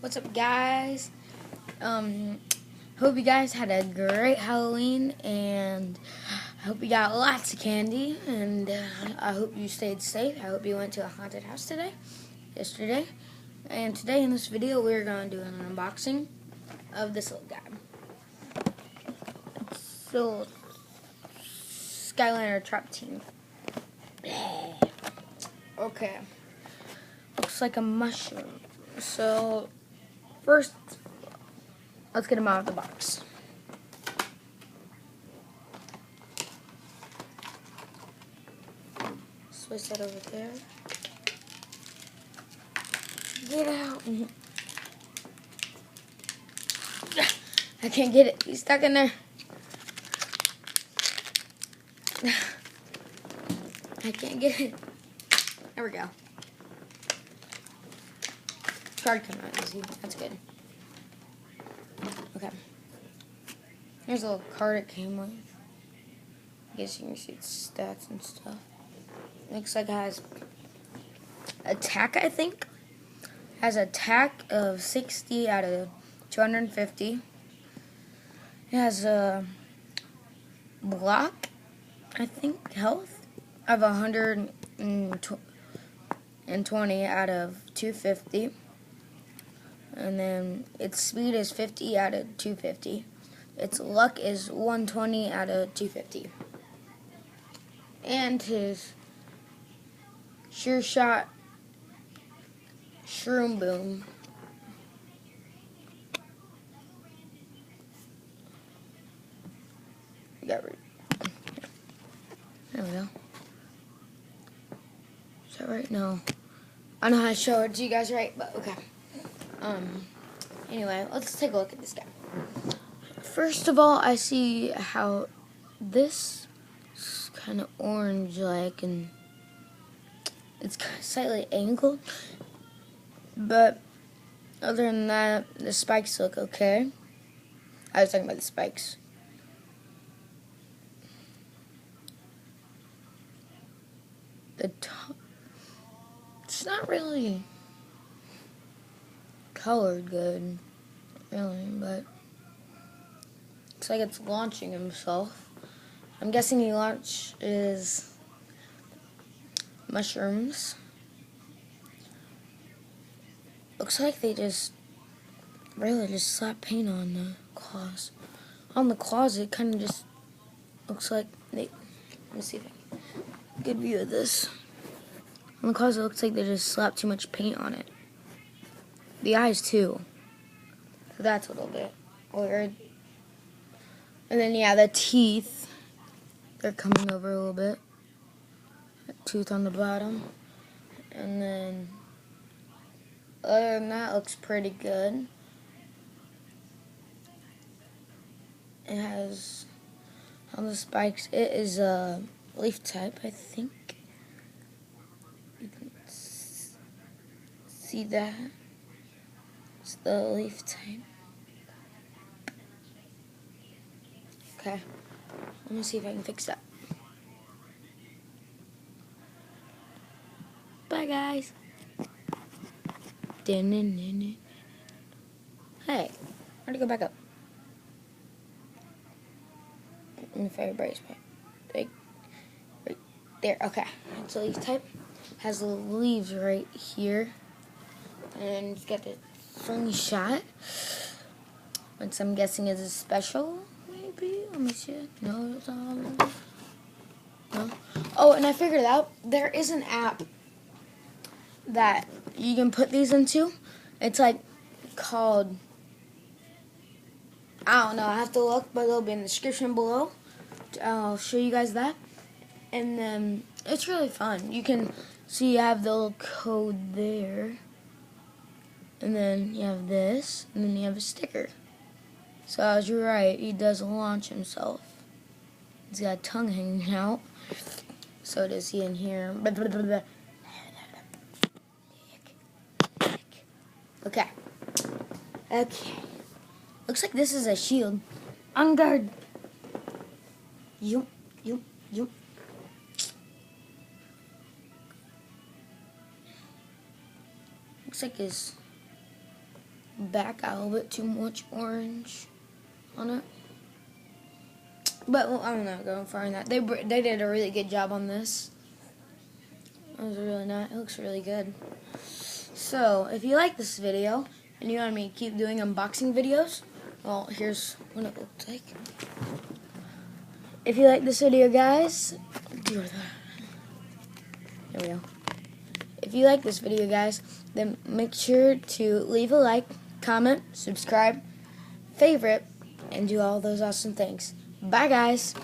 What's up, guys? Hope you guys had a great Halloween, and I hope you got lots of candy, and I hope you stayed safe. I hope you went to a haunted house yesterday, and today in this video we're going to do an unboxing of this little guy. So, Skylander Trap Team. Okay, looks like a mushroom. So, first, let's get him out of the box. Switch that over there. Get out. I can't get it. He's stuck in there. I can't get it. There we go. Card came out easy. That's good. Okay. Here's a little card it came with. I guess you can see its stats and stuff. Looks like it has attack, I think. Has attack of 60 out of 250. It has a block, I think, health of 120 out of 250. And then its speed is 50 out of 250. Its luck is 120 out of 250. And his Sure Shot Shroom Boom there we go. Is that right? No. I don't know how to show it to you guys right, but okay. Anyway, let's take a look at this guy. First of all, I see how this is kind of orange-like, and it's slightly angled. But other than that, the spikes look okay. I was talking about the spikes. The top, it's not really colored good, really, but looks like it's launching himself. I'm guessing he launches mushrooms. Looks like they just slap paint on the claws. On the claws, it kind of just looks like they. Let me see if I can get a good view of this. On the claws, it looks like they just slapped too much paint on it. The eyes too. So that's a little bit weird. And then yeah, the teeth, they're coming over a little bit. That tooth on the bottom. And then other than that, looks pretty good. It has on the spikes, it is a leaf type, I think. You can see that. It's the leaf type. Okay, let me see if I can fix that. Bye, guys. Hey, where'd it go back up? In the fire brace pipe. Right there. Okay, it's a leaf type. Has the leaves right here. And it's got the slingshot, which I'm guessing is a special, maybe? Let me see. No, it's not. No. Oh, and I figured out there is an app that you can put these into. It's like called, I don't know, I have to look, but it'll be in the description below. I'll show you guys that. And then it's really fun. You can see you have the little code there. And then you have this, and then you have a sticker. So I was right, he does launch himself. He's got a tongue hanging out. So does he in here. Okay. Okay. Looks like this is a shield. On guard. Yoop. Looks like his back got a little bit too much orange on it. But well, I'm not going far on that. They did a really good job on this. It was really nice. It looks really good. So if you like this video and you want me to keep doing unboxing videos, well, here's what it looks like. If you like this video, guys, deal with that. There we go. If you like this video, guys, then make sure to leave a like, comment, subscribe, favorite, and do all those awesome things. Bye, guys.